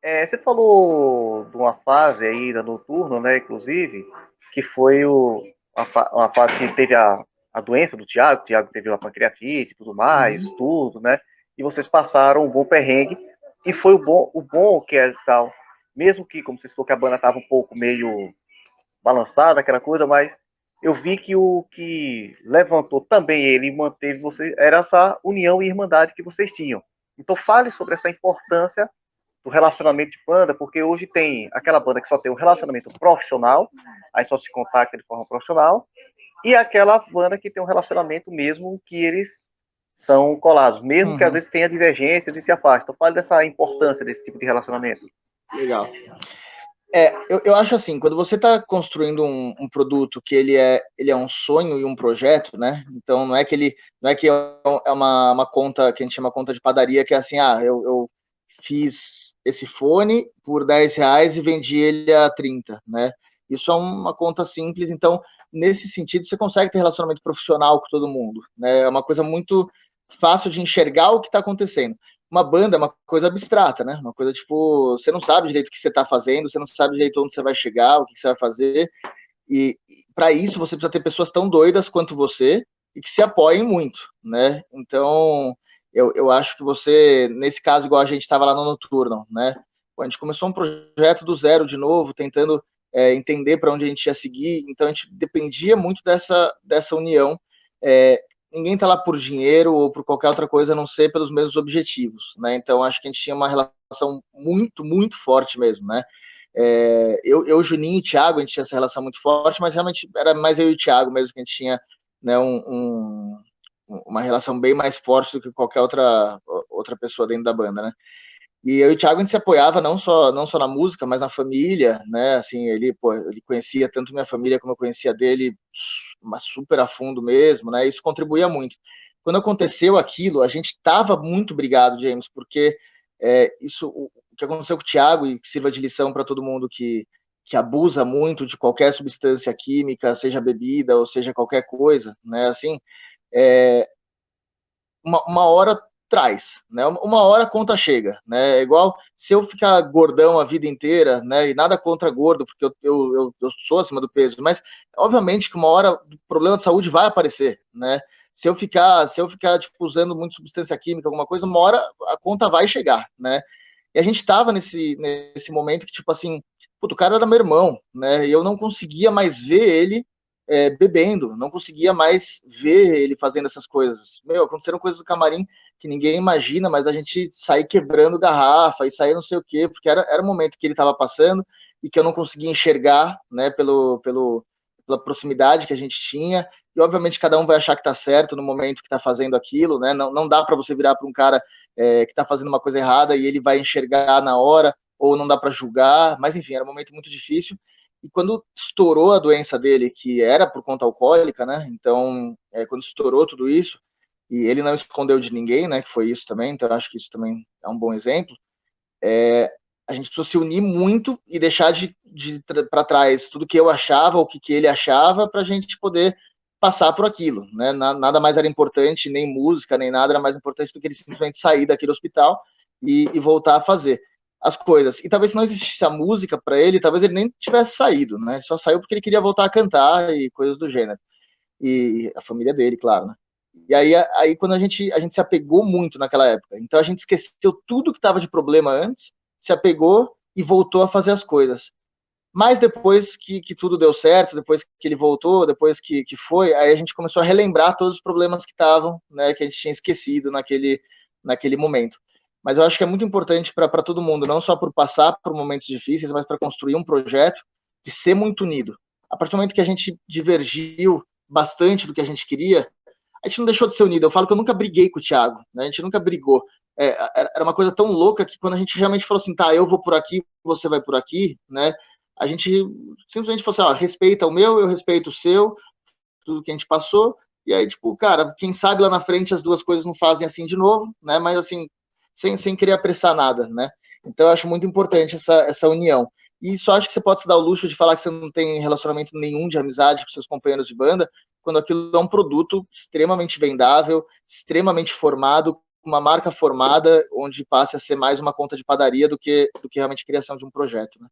Você falou de uma fase aí da Noturno, né, inclusive, que foi uma fase que teve a doença do Thiago. O Thiago teve a pancreatite e tudo mais, Uhum, tudo, né? E vocês passaram um bom perrengue, e foi o bom que é tal, mesmo que, como vocês falou, que a banda estava um pouco meio balançada, aquela coisa, mas eu vi que o que levantou também ele e manteve vocês era essa união e irmandade que vocês tinham. Então fale sobre essa importância do relacionamento de banda, porque hoje tem aquela banda que só tem um relacionamento profissional, aí só se contacta de forma profissional, e aquela banda que tem um relacionamento mesmo que eles são colados, mesmo que às uhum, vezes tenha divergências e se afastam. Então, fale dessa importância desse tipo de relacionamento. legal. Eu acho assim, quando você está construindo um produto que ele é um sonho e um projeto, né? Então não é que é uma conta que a gente chama conta de padaria, que é assim, eu fiz esse fone por R$ 10 e vendi ele a 30, né? Isso é uma conta simples, então, nesse sentido, você consegue ter relacionamento profissional com todo mundo, né? É uma coisa muito fácil de enxergar o que está acontecendo. Uma banda é uma coisa abstrata, né? Uma coisa tipo, você não sabe direito o que você está fazendo, você não sabe direito onde você vai chegar, o que você vai fazer, e para isso você precisa ter pessoas tão doidas quanto você e que se apoiem muito, né? Então, eu acho que você, nesse caso, igual a gente estava lá no Noturno, né? A gente começou um projeto do zero de novo, tentando entender para onde a gente ia seguir, então a gente dependia muito dessa união. Ninguém está lá por dinheiro ou por qualquer outra coisa, a não ser pelos mesmos objetivos, né? Então acho que a gente tinha uma relação muito, muito forte mesmo, né? Juninho e o Thiago, a gente tinha essa relação muito forte, mas realmente era mais eu e o Thiago mesmo que a gente tinha, né, uma relação bem mais forte do que qualquer outra pessoa dentro da banda, né? E eu e o Thiago, a gente se apoiava não só na música, mas na família, né? Assim, ele conhecia tanto minha família como eu conhecia dele, mas super a fundo mesmo, né? Isso contribuía muito. Quando aconteceu aquilo, a gente estava muito brigado, James, porque o que aconteceu com o Thiago, e que sirva de lição para todo mundo que abusa muito de qualquer substância química, seja bebida ou seja qualquer coisa, né? Assim, é, uma hora traz, né? Uma hora a conta chega, né? É igual se eu ficar gordão a vida inteira, né? E nada contra gordo, porque eu sou acima do peso, mas obviamente que uma hora o problema de saúde vai aparecer, né? Se eu ficar tipo, usando muito substância química, alguma coisa, uma hora a conta vai chegar, né? E a gente estava nesse momento que, tipo assim, puto, o cara era meu irmão, né? E eu não conseguia mais ver ele bebendo, não conseguia mais ver ele fazendo essas coisas. Meu, aconteceram coisas do camarim que ninguém imagina, mas a gente sair quebrando garrafa e sair não sei o quê, porque era o momento que ele estava passando e que eu não conseguia enxergar, né, pela proximidade que a gente tinha. E obviamente cada um vai achar que está certo no momento que está fazendo aquilo, né? Não dá para você virar para um cara que está fazendo uma coisa errada e ele vai enxergar na hora, ou não dá para julgar, mas enfim, era um momento muito difícil. E quando estourou a doença dele, que era por conta alcoólica, né? Então, quando estourou tudo isso, e ele não escondeu de ninguém, né? Que foi isso também, então acho que isso também é um bom exemplo. A gente precisou se unir muito e deixar para trás tudo que eu achava, o que ele achava, para a gente poder passar por aquilo, né? Nada mais era importante, nem música, nem nada era mais importante do que ele simplesmente sair daquele hospital e voltar a fazer as coisas. E talvez se não existisse a música para ele, talvez ele nem tivesse saído, né? Só saiu porque ele queria voltar a cantar e coisas do gênero. E a família dele, claro, né? E aí quando a gente se apegou muito naquela época, então a gente esqueceu tudo que estava de problema antes, se apegou e voltou a fazer as coisas. Mas depois que tudo deu certo, depois que ele voltou, depois que foi, aí a gente começou a relembrar todos os problemas que estavam, né, que a gente tinha esquecido naquele momento. Mas eu acho que é muito importante para todo mundo, não só por passar por momentos difíceis, mas para construir um projeto de ser muito unido. A partir do momento que a gente divergiu bastante do que a gente queria, a gente não deixou de ser unido. Eu falo que eu nunca briguei com o Thiago, né? A gente nunca brigou. Era uma coisa tão louca que quando a gente realmente falou assim, tá, eu vou por aqui, você vai por aqui, né? A gente simplesmente falou assim, ó, respeita o meu, eu respeito o seu, tudo que a gente passou, e aí, tipo, cara, quem sabe lá na frente as duas coisas não fazem assim de novo, né? Mas assim, sem querer apressar nada, né? Então eu acho muito importante essa união. E só acho que você pode se dar o luxo de falar que você não tem relacionamento nenhum de amizade com seus companheiros de banda, quando aquilo é um produto extremamente vendável, extremamente formado, uma marca formada, onde passe a ser mais uma conta de padaria do que realmente a criação de um projeto, né?